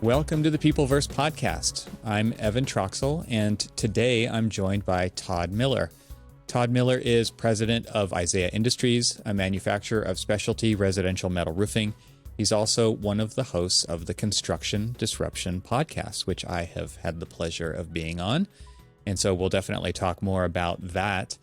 Welcome to the Peopleverse podcast. I'm Evan Troxel, and today I'm joined by Todd Miller. Todd Miller is president of Isaiah Industries, a manufacturer of specialty residential metal roofing. He's also one of the hosts of the Construction Disruption podcast, which I have had the pleasure of being on. And so we'll definitely talk more about that.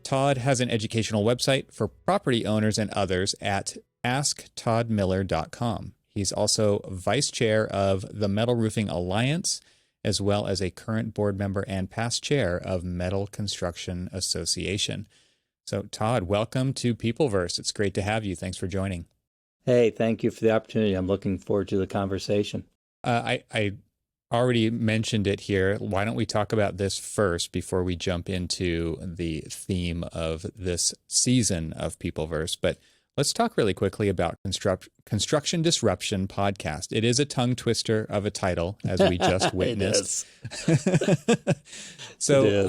Todd has an educational website for property owners and others at asktoddmiller.com. He's also vice chair of the Metal Roofing Alliance, as well as a current board member and past chair of Metal Construction Association. So, Todd, welcome to Peopleverse. It's great to have you. Thanks for joining. Hey, thank you for the opportunity. I'm looking forward to the conversation. I already mentioned it here. Why don't we talk about this first before we jump into the theme of this season of Peopleverse? But let's talk really quickly about Construction Disruption podcast. It is a tongue twister of a title, as we just witnessed. So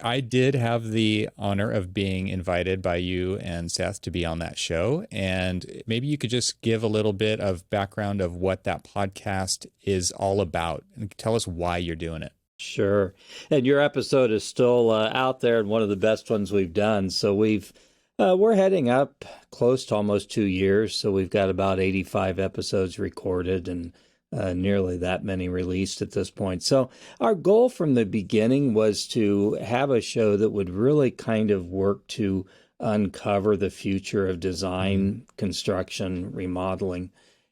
I did have the honor of being invited by you and Seth to be on that show. And maybe you could just give a little bit of background of what that podcast is all about and tell us why you're doing it. Sure. And your episode is still out there and one of the best ones we've done. So we're heading up close to almost 2 years. So we've got about 85 episodes recorded and nearly that many released at this point. So our goal from the beginning was to have a show that would really kind of work to uncover the future of design, construction, remodeling.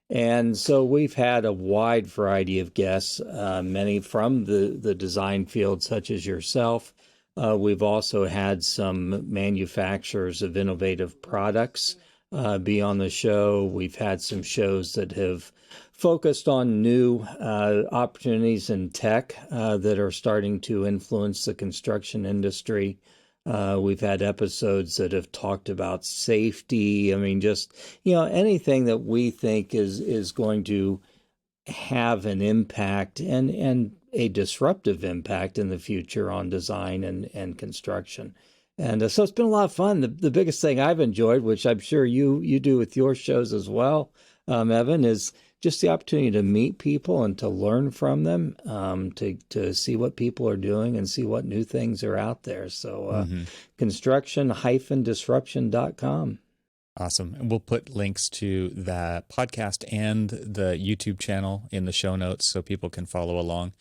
And so we've had a wide variety of guests, many from the design field, such as yourself. We've also had some manufacturers of innovative products be on the show. We've had some shows that have focused on new opportunities in tech that are starting to influence the construction industry. We've had episodes that have talked about safety. I mean, just, anything that we think is going to have an impact and a disruptive impact in the future on design and construction. And so it's been a lot of fun. The biggest thing I've enjoyed, which I'm sure you do with your shows as well, Evan, is just the opportunity to meet people and to learn from them, to see what people are doing and see what new things are out there. So construction-disruption.com. Awesome. And we'll put links to the podcast and the YouTube channel in the show notes so people can follow along.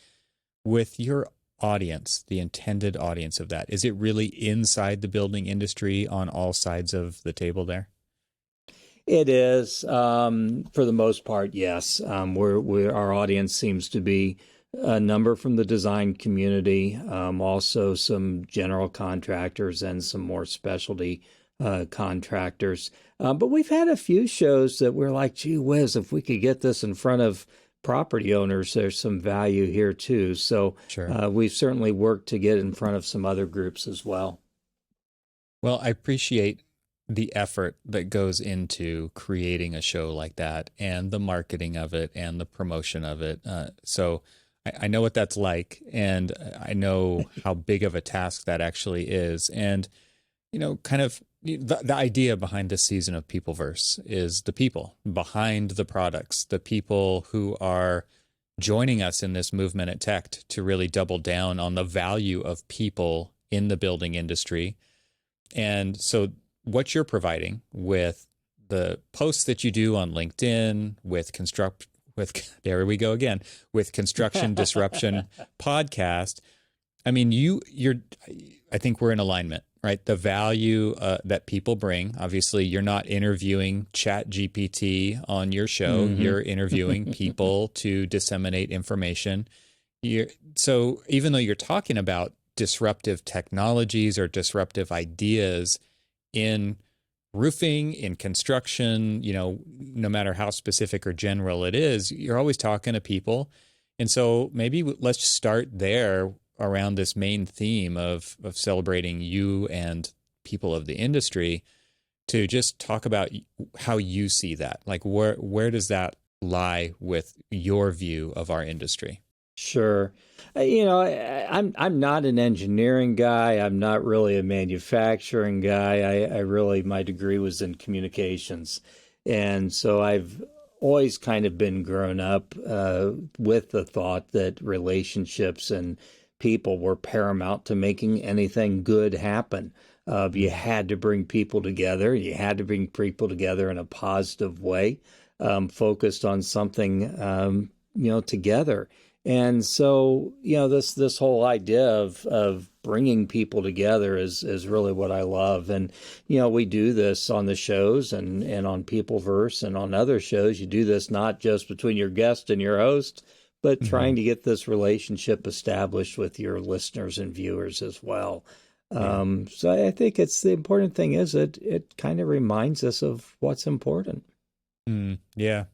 With your audience, the intended audience of that, is it really inside the building industry on all sides of the table there? It is, for the most part, yes. Our audience seems to be a number from the design community, also some general contractors and some more specialty contractors. But we've had a few shows that we're like, gee whiz, if we could get this in front of property owners, there's some value here too. So sure. We've certainly worked to get in front of some other groups as well. Well, I appreciate the effort that goes into creating a show like that and the marketing of it and the promotion of it. So I know what that's like, and I know how big of a task that actually is. And, kind of the idea behind this season of Peopleverse is the people behind the products, the people who are joining us in this movement at Tect to really double down on the value of people in the building industry. And so what you're providing with the posts that you do on LinkedIn, with there we go again, with Construction Disruption podcast, I mean, I think we're in alignment, right? The value that people bring. Obviously, you're not interviewing ChatGPT on your show. Mm-hmm. You're interviewing people to disseminate information. So even though you're talking about disruptive technologies or disruptive ideas in roofing, in construction, no matter how specific or general it is, you're always talking to people. And so maybe let's start there around this main theme of celebrating you and people of the industry, to just talk about how you see that. Like where does that lie with your view of our industry? Sure. I'm not an engineering guy. I'm not really a manufacturing guy. My degree was in communications. And so I've always kind of been grown up with the thought that relationships and people were paramount to making anything good happen. You Mm. had to bring people together. You had to bring people together in a positive way, focused on something, together. And so, this whole idea of bringing people together is really what I love. And we do this on the shows and on Peopleverse and on other shows. You do this not just between your guest and your host, but trying Hmm. to get this relationship established with your listeners and viewers as well. Yeah. So I think it's the important thing is it kind of reminds us of what's important. Yeah.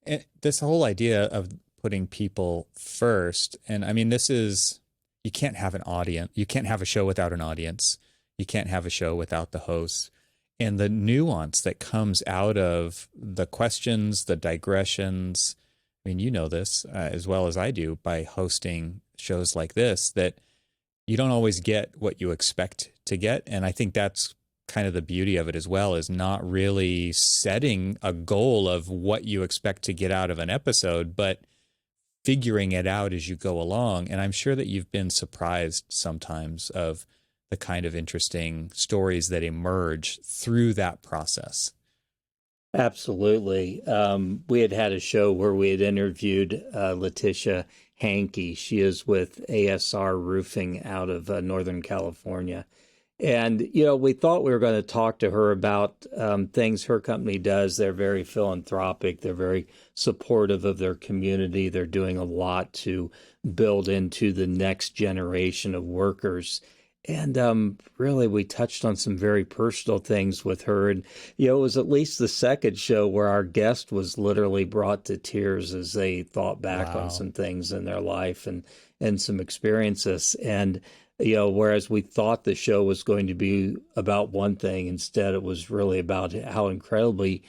And this whole idea of putting people first, and I mean, you can't have an audience. You can't have a show without an audience. You can't have a show without the hosts. And the nuance that comes out of the questions, the digressions. I mean, you know this as well as I do by hosting shows like this, that you don't always get what you expect to get. And I think that's kind of the beauty of it as well, is not really setting a goal of what you expect to get out of an episode, but figuring it out as you go along. And I'm sure that you've been surprised sometimes of the kind of interesting stories that emerge through that process. Absolutely. We had a show where we had interviewed Letitia Hankey. She is with ASR Roofing out of Northern California. And, we thought we were going to talk to her about things her company does. They're very philanthropic. They're very supportive of their community. They're doing a lot to build into the next generation of workers. And really, we touched on some very personal things with her. And, it was at least the second show where our guest was literally brought to tears as they thought back on Wow. some things in their life and some experiences. And, whereas we thought the show was going to be about one thing, instead it was really about how incredibly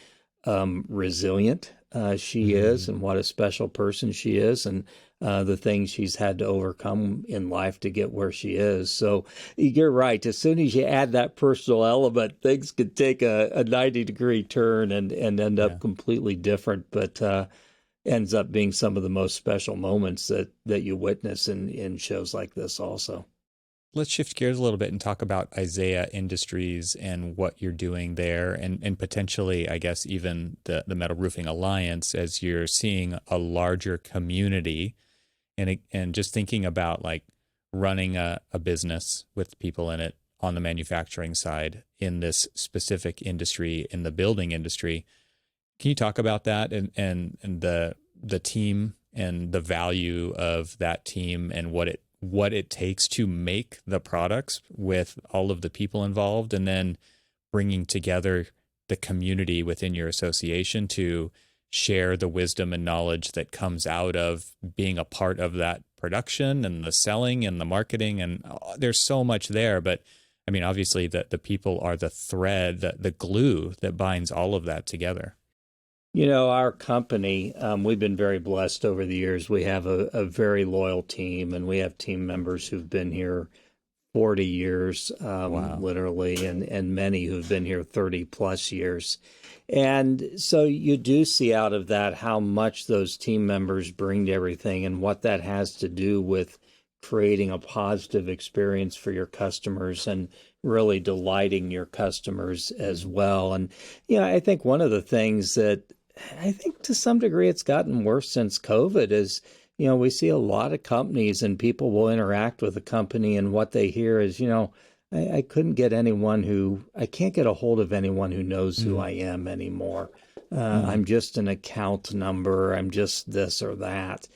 resilient she is Mm, and what a special person she is and the things she's had to overcome in life to get where she is. So you're right. As soon as you add that personal element, things could take a 90-degree turn and end yeah. up completely different, but ends up being some of the most special moments that you witness in shows like this also. Let's shift gears a little bit and talk about Isaiah Industries and what you're doing there, and potentially, I guess, even the Metal Roofing Alliance, as you're seeing a larger community and just thinking about like running a business with people in it on the manufacturing side in this specific industry, in the building industry. Can you talk about that and the team and the value of that team and what it takes to make the products with all of the people involved, and then bringing together the community within your association to share the wisdom and knowledge that comes out of being a part of that production and the selling and the marketing. And there's so much there, but I mean, obviously the people are the thread, the glue that binds all of that together. Our company, we've been very blessed over the years. We have a very loyal team, and we have team members who've been here 40 years, Wow. literally, and many who've been here 30 plus years. And so you do see out of that how much those team members bring to everything and what that has to do with creating a positive experience for your customers and really delighting your customers as Mm. well. And, I think one of the things that I think to some degree it's gotten worse since COVID is, we see a lot of companies and people will interact with a company and what they hear is, I couldn't get I can't get a hold of anyone who knows who Mm. I am anymore. Mm. I'm just an account number. I'm just this or that.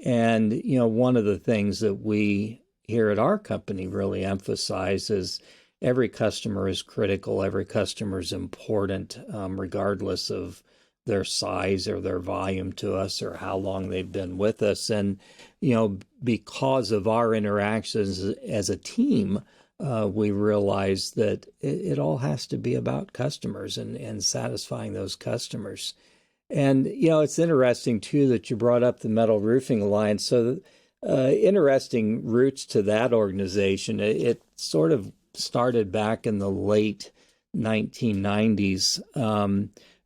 And, one of the things that we here at our company really emphasize is every customer is critical. Every customer is important, regardless of their size or their volume to us or how long they've been with us. And, because of our interactions as a team, we realize that it all has to be about customers and satisfying those customers. And, it's interesting too that you brought up the Metal Roofing Alliance. So, interesting roots to that organization. It sort of started back in the late 1990s.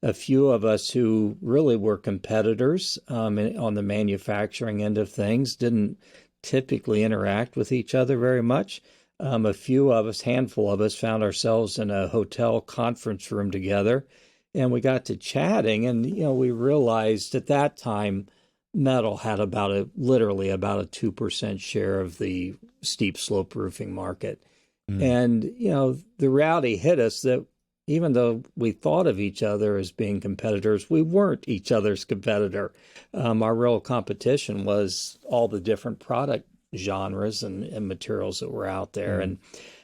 a few of us who really were competitors on the manufacturing end of things, didn't typically interact with each other very much. A few of us, handful of us, found ourselves in a hotel conference room together, and we got to chatting, and we realized at that time metal had literally about a 2% share of the steep slope roofing market. Mm. And, the reality hit us that even though we thought of each other as being competitors, we weren't each other's competitor. Our real competition was all the different product genres and materials that were out there. Mm. And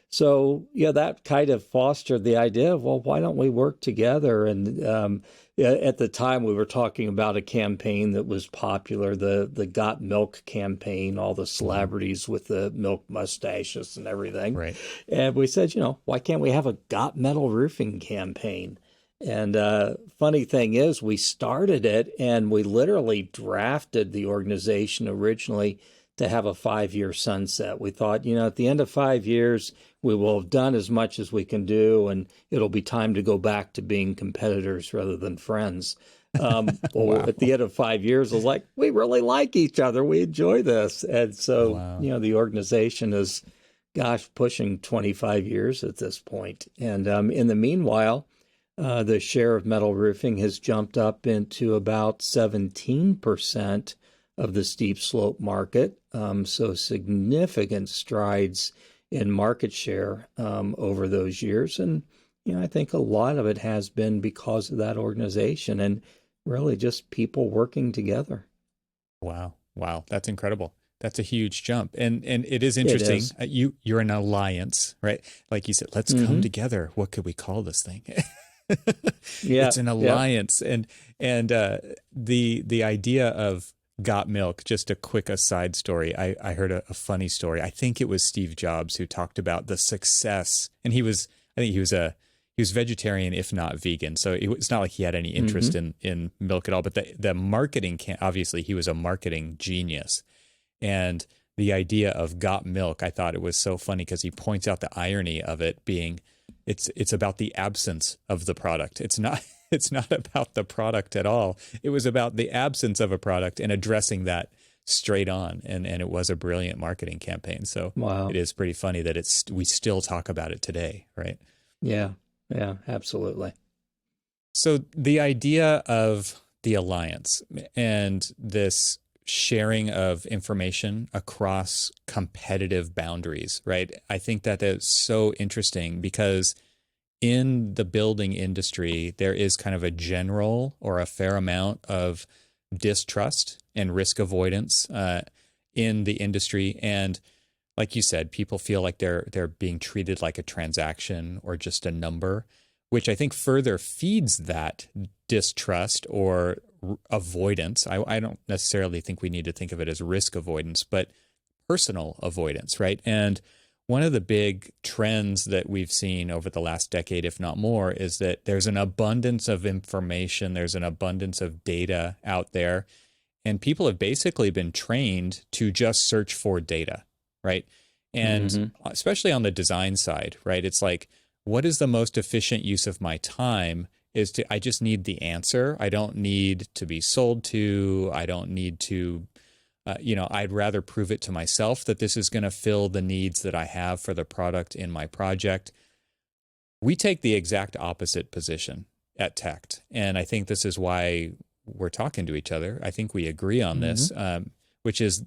so, that kind of fostered the idea of, well, why don't we work together? And at the time, we were talking about a campaign that was popular, the Got Milk campaign, all the celebrities with the milk mustaches and everything. Right. And we said, why can't we have a Got Metal Roofing campaign? And funny thing is, we started it and we literally drafted the organization originally to have a 5-year sunset. We thought, at the end of 5 years, we will have done as much as we can do, and it'll be time to go back to being competitors rather than friends. Wow. At the end of 5 years, I was like, we really like each other. We enjoy this. And so, Wow. the organization is, pushing 25 years at this point. And in the meanwhile, the share of metal roofing has jumped up into about 17% of the steep slope market. So significant strides in market share over those years. And, I think a lot of it has been because of that organization and really just people working together. Wow. Wow. That's incredible. That's a huge jump. And it is It interesting. is. You're an alliance, right? Like you said, let's come together. What could we call this thing? Yeah. It's an Yeah. alliance. And the idea of Got Milk, just a quick aside story. I heard a funny story. I think it was Steve Jobs who talked about the success, and I think he was vegetarian, if not vegan. So it's not like he had any interest in milk at all, but the marketing obviously he was a marketing genius. And the idea of Got Milk, I thought it was so funny because he points out the irony of it being, it's about the absence of the product. It's not about the product at all. It was about the absence of a product and addressing that straight on. And it was a brilliant marketing campaign. So Wow. it is pretty funny that we still talk about it today, right? Yeah. Yeah. Absolutely. So the idea of the alliance and this sharing of information across competitive boundaries, right? I think that is so interesting because in the building industry, there is kind of a general or a fair amount of distrust and risk avoidance in the industry. And like you said, people feel like they're being treated like a transaction or just a number, which I think further feeds that distrust or avoidance. I don't necessarily think we need to think of it as risk avoidance, but personal avoidance, right? And one of the big trends that we've seen over the last decade, if not more, is that there's an abundance of information, there's an abundance of data out there, and people have basically been trained to just search for data, right? And especially on the design side, right? It's like, what is the most efficient use of my time? I just need the answer. I don't need to be sold to. I don't need to, I'd rather prove it to myself that this is going to fill the needs that I have for the product in my project. We take the exact opposite position at Tect. And I think this is why we're talking to each other. I think we agree on this, which is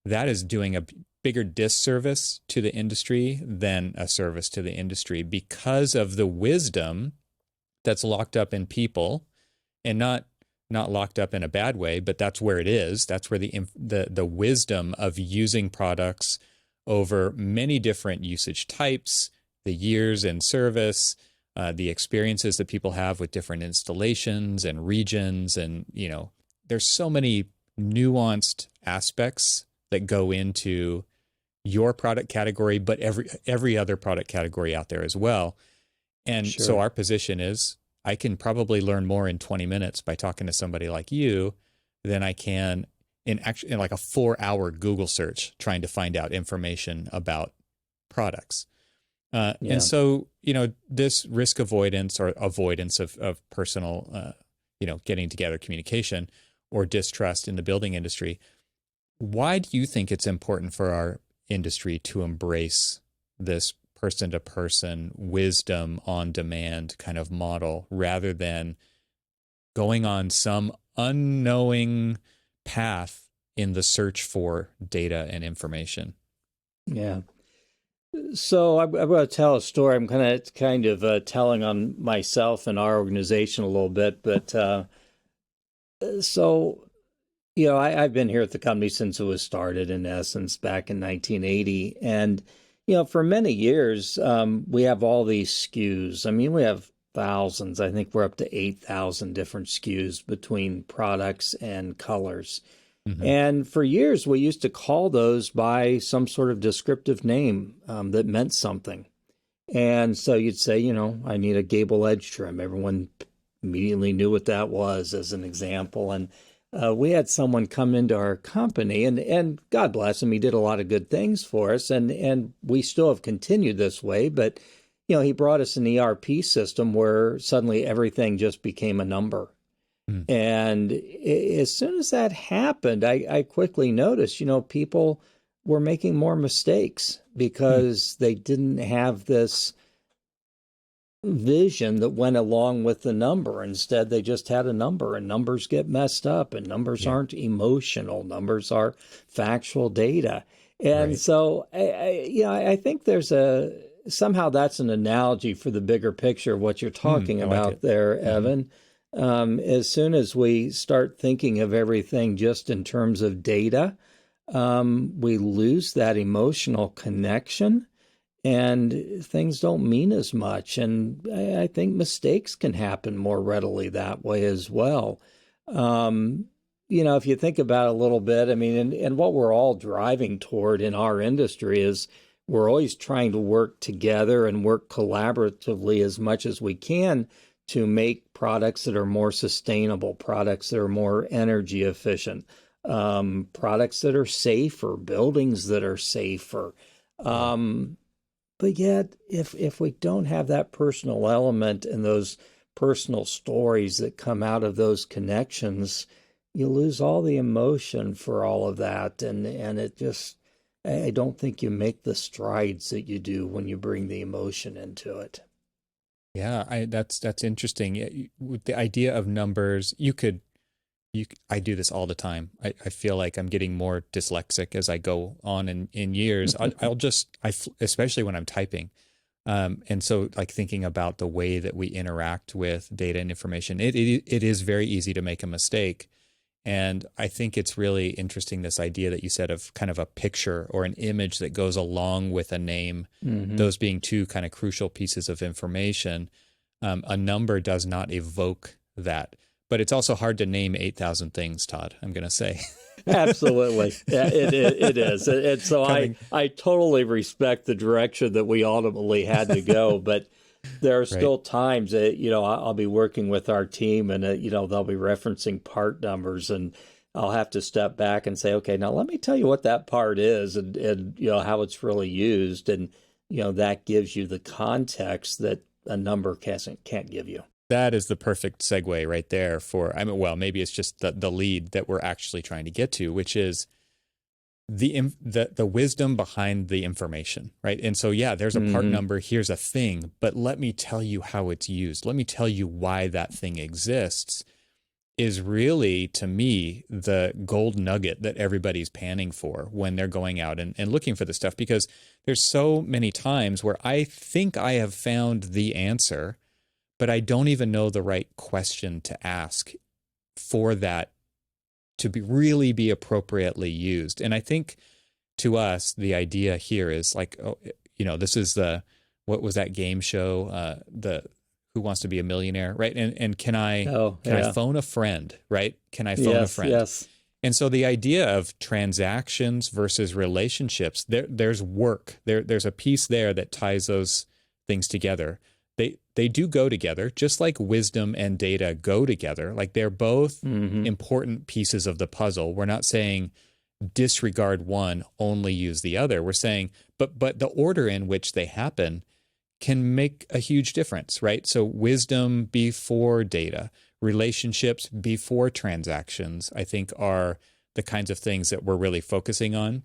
that is doing a bigger disservice to the industry than a service to the industry because of the wisdom that's locked up in people, and not locked up in a bad way, but that's where it is. That's where the wisdom of using products over many different usage types, the years in service, the experiences that people have with different installations and regions, and there's so many nuanced aspects that go into your product category, but every other product category out there as well. And so our position is, I can probably learn more in 20 minutes by talking to somebody like you than I can in like a 4-hour Google search trying to find out information about products. And Yeah. so, this risk avoidance or avoidance of personal, getting together communication or distrust in the building industry. Why do you think it's important for our industry to embrace this person to person wisdom on demand kind of model rather than going on some unknowing path in the search for data and information? Yeah. So I'm going to tell a story. I'm kind of telling on myself and our organization a little bit, but so I've been here at the company since it was started, in essence, back in 1980, and for many years we have all these SKUs. I mean, we have thousands. I think we're up to 8,000 different SKUs between products and colors. Mm-hmm. And for years, we used to call those by some sort of descriptive name that meant something. And so you'd say, I need a gable edge trim. Everyone immediately knew what that was, as an example. And we had someone come into our company, and God bless him, he did a lot of good things for us, and we still have continued this way. But he brought us an ERP system where suddenly everything just became a number. Mm. And as soon as that happened, I quickly noticed, people were making more mistakes because they didn't have this vision that went along with the number. Instead, they just had a number, and numbers get messed up, and numbers Yeah. aren't emotional. Numbers are factual data. And Right. so, I think somehow that's an analogy for the bigger picture of what you're talking I like about it. there, Mm-hmm. Evan. As soon as we start thinking of everything just in terms of data, we lose that emotional connection, and things don't mean as much. And I think mistakes can happen more readily that way as well. Um, if you think about it a little bit, I mean, and what we're all driving toward in our industry is we're always trying to work together and work collaboratively as much as we can to make products that are more sustainable, products that are more energy efficient, products that are safer, buildings that are safer. Yeah. But yet, if we don't have that personal element and those personal stories that come out of those connections, you lose all the emotion for all of that, and it just, I don't think you make the strides that you do when you bring the emotion into it. Yeah, that's interesting. With the idea of numbers, I do this all the time. I feel like I'm getting more dyslexic as I go on in years. Especially when I'm typing. And so like thinking about the way that we interact with data and information, it is very easy to make a mistake. And I think it's really interesting, this idea that you said of kind of a picture or an image that goes along with a name, Mm-hmm. those being two kind of crucial pieces of information. A number does not evoke that. But it's also hard to name 8,000 things, Todd, I'm going to say. Absolutely. Yeah, it is. And so Coming, I totally respect the direction that we ultimately had to go, but there are right. still times that, I'll be working with our team, and, they'll be referencing part numbers, and I'll have to step back and say, okay, now let me tell you what that part is, and how it's really used. And, that gives you the context that a number can't give you. That is the perfect segue right there well, maybe it's just the lead that we're actually trying to get to, which is the wisdom behind the information, right? And so, yeah, there's a part Mm-hmm. number, here's a thing, but let me tell you how it's used. Let me tell you why that thing exists is really, to me, the gold nugget that everybody's panning for when they're going out and looking for this stuff, because there's so many times where I think I have found the answer, but I don't even know the right question to ask for that to really be appropriately used. And I think to us, the idea here is like, this is what was that game show? The Who Wants to Be a Millionaire, right? And Oh, can I yeah. phone a friend, right? Can I phone a Yes, friend? yes. And so the idea of transactions versus relationships, there's work. There's a piece there that ties those things together. They do go together, just like wisdom and data go together. Like they're both Mm-hmm. important pieces of the puzzle. We're not saying disregard one, only use the other. We're saying, but the order in which they happen can make a huge difference, right? So wisdom before data, relationships before transactions, I think are the kinds of things that we're really focusing on.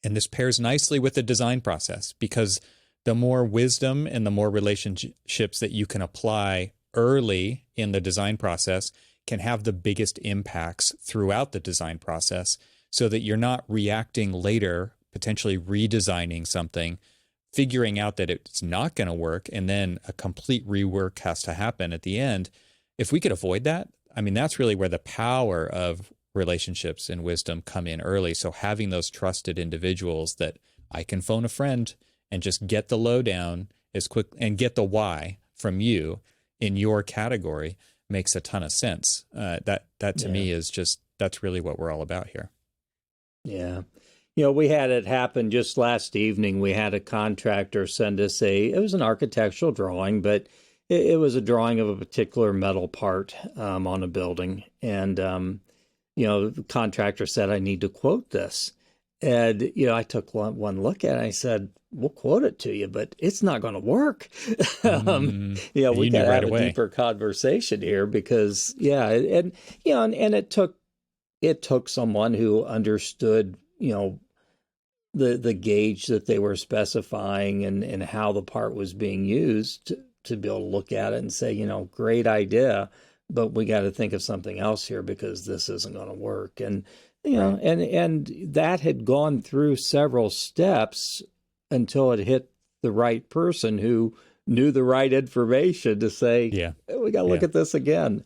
And this pairs nicely with the design process, because the more wisdom and the more relationships that you can apply early in the design process can have the biggest impacts throughout the design process, so that you're not reacting later, potentially redesigning something, figuring out that it's not going to work, and then a complete rework has to happen at the end. If we could avoid that, I mean, that's really where the power of relationships and wisdom come in early. So having those trusted individuals that I can phone a friend and just get the lowdown as quick and get the why from you in your category makes a ton of sense. That to me is just, that's really what we're all about here. Yeah. You know, we had it happen just last evening. We had a contractor send us it was an architectural drawing, but it was a drawing of a particular metal part on a building. And, you know, the contractor said, I need to quote this. And, you know, I took one look at it and I said, we'll quote it to you, but it's not going to work. You know, And we you got knew to right have a away. deeper conversation here because, and you know, and it took someone who understood, you know, the gauge that they were specifying and how the part was being used to be able to look at it and say, you know, great idea, but we got to think of something else here because this isn't going to work. And you know, and that had gone through several steps until it hit the right person who knew the right information to say, Yeah. we got to look at this again.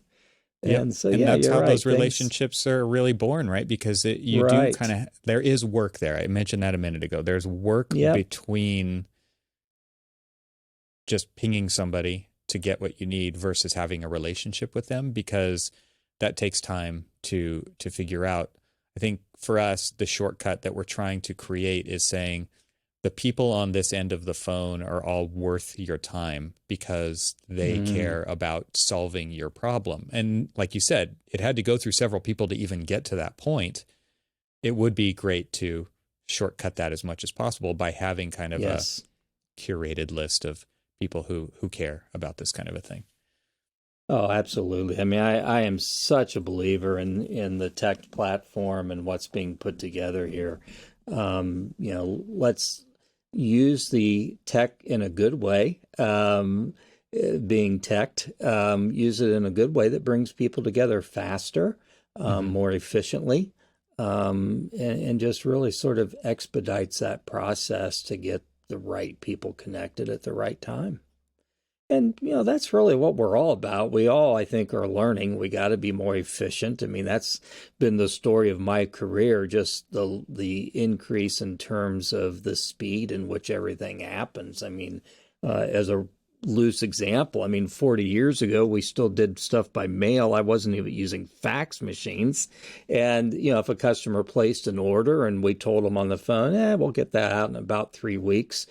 Yep. And so, And yeah, that's you're how right. those relationships are really born, right? Because you do kind Right. of, there is work there. I mentioned that a minute ago. There's work Yep. between just pinging somebody to get what you need versus having a relationship with them, because that takes time to figure out. I think for us, the shortcut that we're trying to create is saying, the people on this end of the phone are all worth your time because they care about solving your problem. And like you said, it had to go through several people to even get to that point. It would be great to shortcut that as much as possible by having kind of a Yes. curated list of people who care about this kind of a thing. Oh, absolutely. I mean, I am such a believer in the tech platform and what's being put together here. You know, let's use the tech in a good way, being Tect, use it in a good way that brings people together faster, more efficiently, and just really sort of expedites that process to get the right people connected at the right time. And, you know, that's really what we're all about. We all, I think, are learning. We got to be more efficient. I mean, that's been the story of my career, just the increase in terms of the speed in which everything happens. I mean, as a loose example, I mean, 40 years ago, we still did stuff by mail. I wasn't even using fax machines. And, you know, if a customer placed an order and we told them on the phone, we'll get that out in about 3 weeks,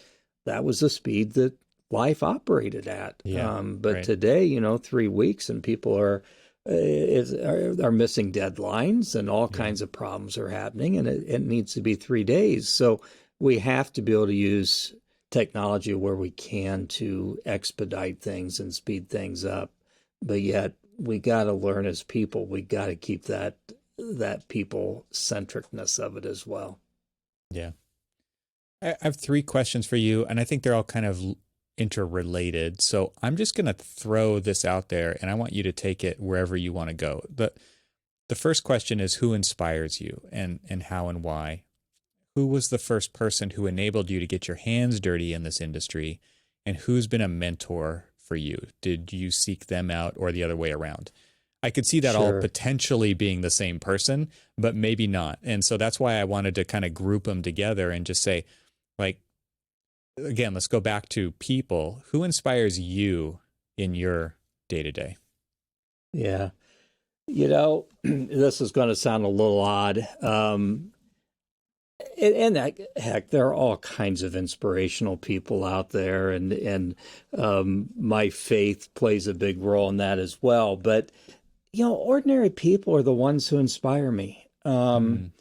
that was the speed that life operated at. Yeah. But today, you know, 3 weeks and people are missing deadlines and all Yeah. kinds of problems are happening, and it needs to be 3 days. So we have to be able to use technology where we can to expedite things and speed things up. But yet we got to learn as people, we got to keep that people centricness of it as well. Yeah. I have three questions for you, and I think they're all kind of interrelated. So I'm just going to throw this out there, and I want you to take it wherever you want to go. The first question is, who inspires you, and how and why? Who was the first person who enabled you to get your hands dirty in this industry, and who's been a mentor for you? Did you seek them out or the other way around? I could see that all Sure. potentially being the same person, but maybe not. And so that's why I wanted to kind of group them together and just say, like, again, let's go back to people. Who inspires you in your day to day? Yeah. You know, this is going to sound a little odd. And heck, there are all kinds of inspirational people out there, and my faith plays a big role in that as well. But you know, ordinary people are the ones who inspire me. Mm,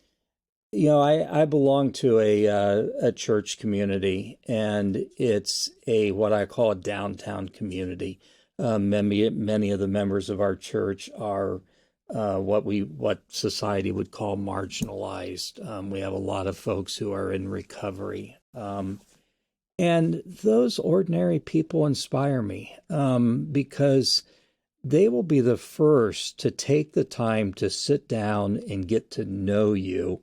I belong to a church community, and it's a what I call a downtown community. Many of the members of our church are what society would call marginalized. We have a lot of folks who are in recovery, and those ordinary people inspire me because they will be the first to take the time to sit down and get to know you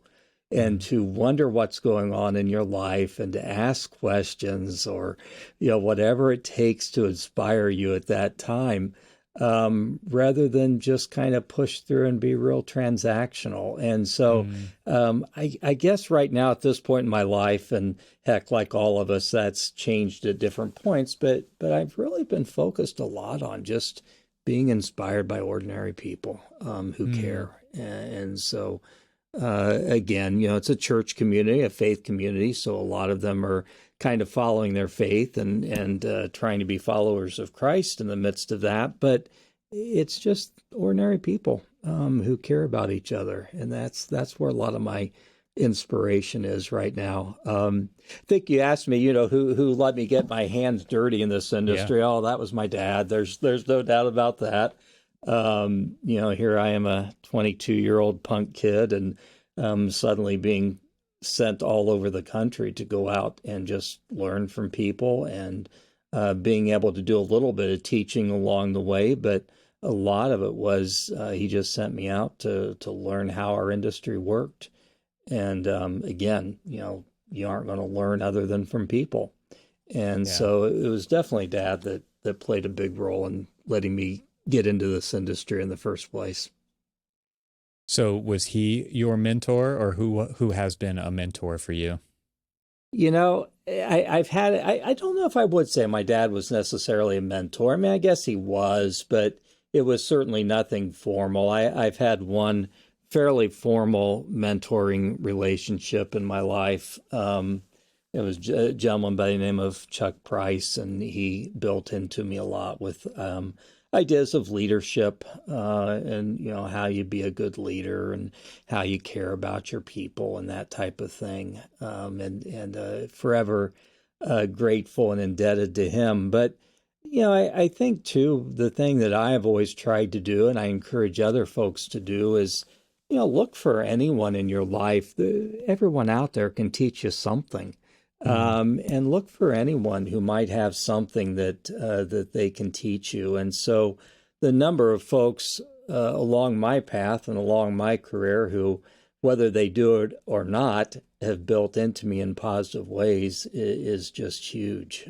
and Mm. to wonder what's going on in your life and to ask questions or whatever it takes to inspire you at that time, rather than just kind of push through and be real transactional. And so Mm. I guess right now at this point in my life, and heck, like all of us, that's changed at different points, but I've really been focused a lot on just being inspired by ordinary people who Mm. care. And so, again, it's a church community, a faith community. So a lot of them are kind of following their faith and trying to be followers of Christ in the midst of that. But it's just ordinary people who care about each other, and that's where a lot of my inspiration is right now. I think you asked me, who let me get my hands dirty in this Yeah. industry. Oh, that was my dad. There's no doubt about that. Here I am, a 22-year-old punk kid, and suddenly being sent all over the country to go out and just learn from people, and being able to do a little bit of teaching along the way, but a lot of it was he just sent me out to learn how our industry worked. And again, you aren't going to learn other than from people. And Yeah. so it was definitely Dad that played a big role in letting me get into this industry in the first place. So was he your mentor, or who has been a mentor for you? I've had, I don't know if I would say my dad was necessarily a mentor. I mean, I guess he was, but it was certainly nothing formal. I've had one fairly formal mentoring relationship in my life. It was a gentleman by the name of Chuck Price, and he built into me a lot with ideas of leadership, and how you be a good leader and how you care about your people and that type of thing. And forever grateful and indebted to him. But I think too, the thing that I have always tried to do, and I encourage other folks to do, is look for anyone in your life. Everyone out there can teach you something. Mm. And look for anyone who might have something that they can teach you. And so, the number of folks along my path and along my career who, whether they do it or not, have built into me in positive ways is just huge.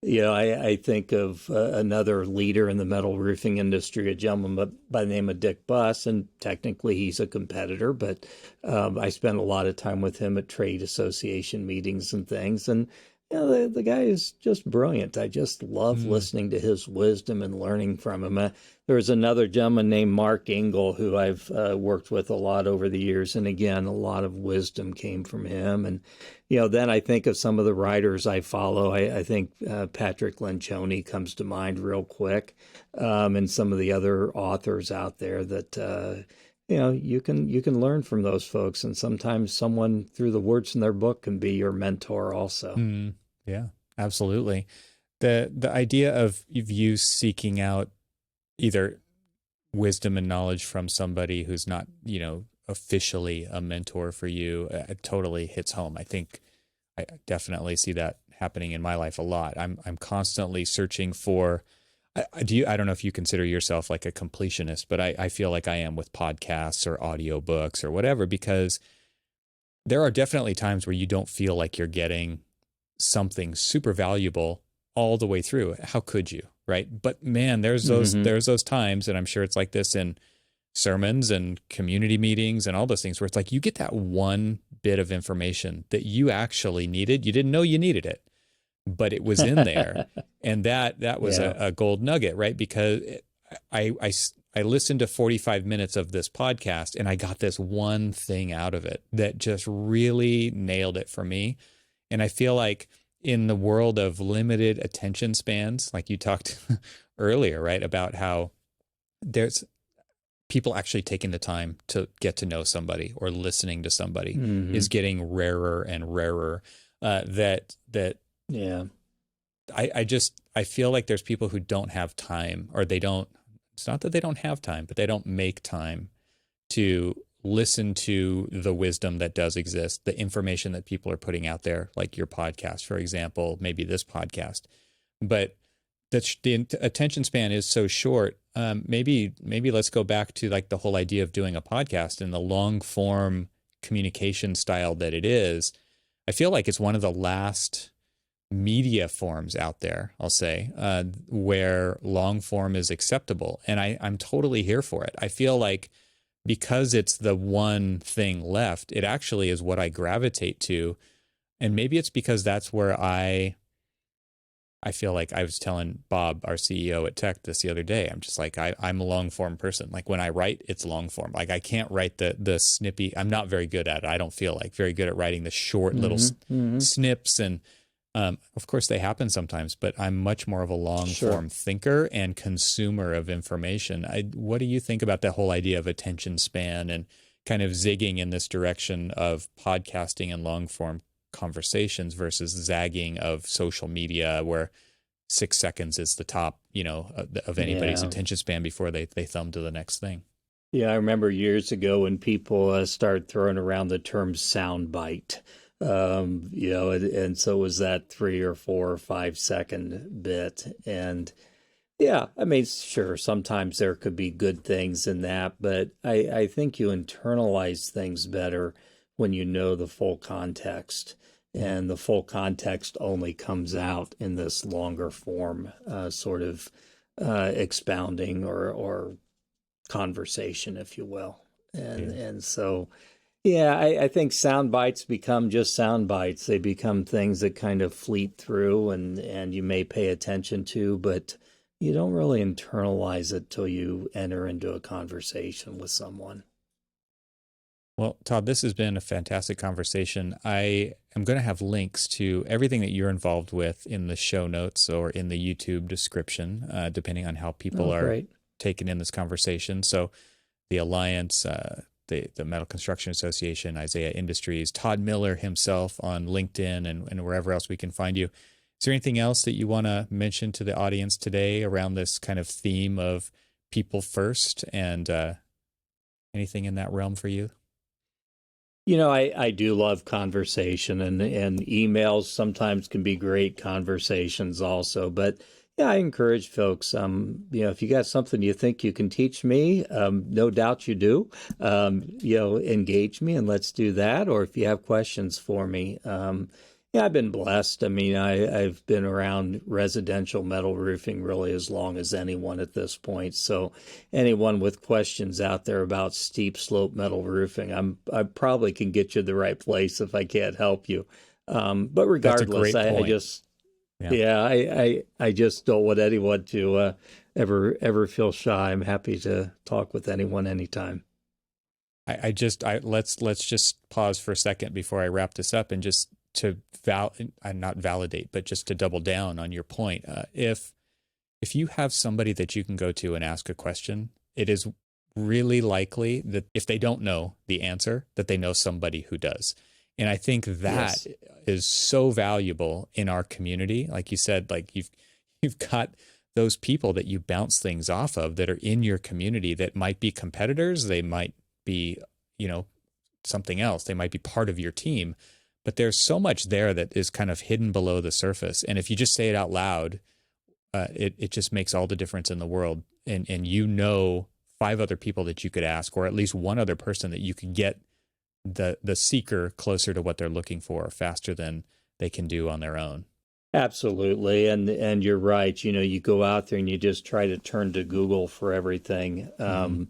I think of another leader in the metal roofing industry, a gentleman by the name of Dick Buss, and technically he's a competitor, but I spent a lot of time with him at trade association meetings and things. And the guy is just brilliant. I just love Mm. listening to his wisdom and learning from him. There was another gentleman named Mark Engel who I've worked with a lot over the years, and again, a lot of wisdom came from him. And then I think of some of the writers I follow. I think Patrick Lencioni comes to mind real quick, and some of the other authors out there that you can learn from those folks, and sometimes someone through the words in their book can be your mentor also. Mm. Yeah, absolutely. The idea of you seeking out either wisdom and knowledge from somebody who's not, officially a mentor for you, it totally hits home. I think I definitely see that happening in my life a lot. I'm constantly searching for. I don't know if you consider yourself like a completionist, but I feel like I am with podcasts or audiobooks or whatever, because there are definitely times where you don't feel like you're getting something super valuable all the way through. How could you, right? But man, Hmm. there's those times, and I'm sure it's like this in sermons and community meetings and all those things, where it's like you get that one bit of information that you actually needed. You didn't know you needed it, but it was in there, and that was Yeah. a gold nugget, right? Because I listened to 45 minutes of this podcast, and I got this one thing out of it that just really nailed it for me. And I feel like in the world of limited attention spans, like you talked earlier, right, about how there's people actually taking the time to get to know somebody or listening to somebody Hmm. is getting rarer and rarer. That Yeah. I feel like there's people who don't have time, or they don't. It's not that they don't have time, but they don't make time to listen to the wisdom that does exist, the information that people are putting out there, like your podcast, for example, maybe this podcast. But the attention span is so short. Maybe let's go back to like the whole idea of doing a podcast and the long form communication style that it is. I feel like it's one of the last media forms out there, I'll say, where long form is acceptable. And I'm totally here for it. I feel like because it's the one thing left, it actually is what I gravitate to. And maybe it's because that's where I feel like I was telling Bob, our CEO at Tect, this the other day. I'm just like, I'm a long form person. Like when I write, it's long form. Like I can't write the snippy. I'm not very good at it. I don't feel like very good at writing the short little Hmm. Hmm. snips. And of course, they happen sometimes, but I'm much more of a long Sure. form thinker and consumer of information. What do you think about that whole idea of attention span and kind of zigging in this direction of podcasting and long form conversations versus zagging of social media, where 6 seconds is the top, of anybody's Yeah. attention span before they thumb to the next thing? Yeah, I remember years ago when people started throwing around the term soundbite. And so it was that 3 or 4 or 5 second bit. And yeah, I mean, sure, sometimes there could be good things in that, but I think you internalize things better when you know the full context. Mm-hmm. And the full context only comes out in this longer form, sort of expounding or conversation, if you will. And Yeah. and so yeah, I think sound bites become just sound bites. They become things that kind of fleet through and you may pay attention to, but you don't really internalize it till you enter into a conversation with someone. Well, Todd, this has been a fantastic conversation. I am going to have links to everything that you're involved with in the show notes or in the YouTube description, depending on how people Oh, are great. taken in this conversation. So, the Alliance, the Metal Construction Association, Isaiah Industries, Todd Miller himself on LinkedIn and wherever else we can find you. Is there anything else that you want to mention to the audience today around this kind of theme of people first and anything in that realm for you? I do love conversation and emails sometimes can be great conversations also. But yeah, I encourage folks, if you got something you think you can teach me, no doubt you do, engage me and let's do that. Or if you have questions for me, yeah, I've been blessed. I mean, I've been around residential metal roofing really as long as anyone at this point. So anyone with questions out there about steep slope metal roofing, I probably can get you the right place if I can't help you. But That's a regardless, great I point. just Yeah. yeah, I just don't want anyone to ever feel shy. I'm happy to talk with anyone anytime. Let's just pause for a second before I wrap this up and just to not validate, but just to double down on your point. If you have somebody that you can go to and ask a question, it is really likely that if they don't know the answer, that they know somebody who does. And I think that Yes. is so valuable in our community. Like you said, like you've got those people that you bounce things off of that are in your community that might be competitors, they might be, something else, they might be part of your team, but there's so much there that is kind of hidden below the surface. And if you just say it out loud, it just makes all the difference in the world. And five other people that you could ask, or at least one other person that you could get the seeker closer to what they're looking for faster than they can do on their own. Absolutely. And you're right. You go out there and you just try to turn to Google for everything. Mm-hmm.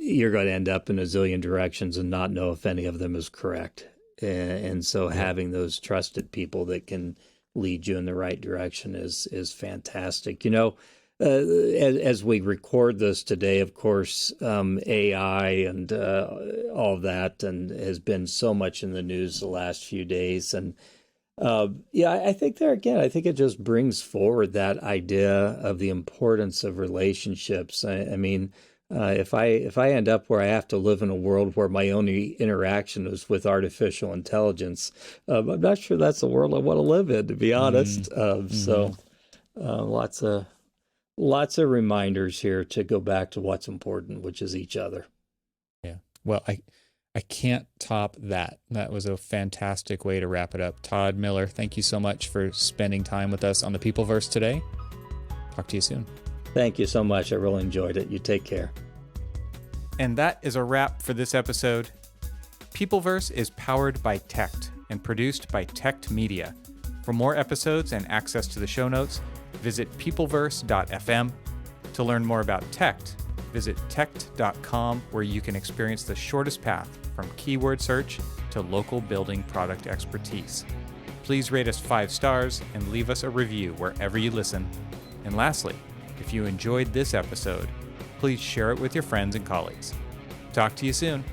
You're going to end up in a zillion directions and not know if any of them is correct. And so Yep. having those trusted people that can lead you in the right direction is fantastic. As we record this today, of course, AI and all of that and has been so much in the news the last few days. And yeah, I think there again, I think it just brings forward that idea of the importance of relationships. I mean, If I end up where I have to live in a world where my only interaction is with artificial intelligence, I'm not sure that's the world I want to live in, to be honest. So lots of reminders here to go back to what's important, which is each other. Yeah. Well, I can't top that. That was a fantastic way to wrap it up. Todd Miller, thank you so much for spending time with us on the Peopleverse today. Talk to you soon. Thank you so much. I really enjoyed it. You take care. And that is a wrap for this episode. Peopleverse is powered by Tect and produced by Tect Media. For more episodes and access to the show notes, visit peopleverse.fm. To learn more about Tect, visit tect.com, where you can experience the shortest path from keyword search to local building product expertise. Please rate us 5 stars and leave us a review wherever you listen. And lastly, if you enjoyed this episode, please share it with your friends and colleagues. Talk to you soon.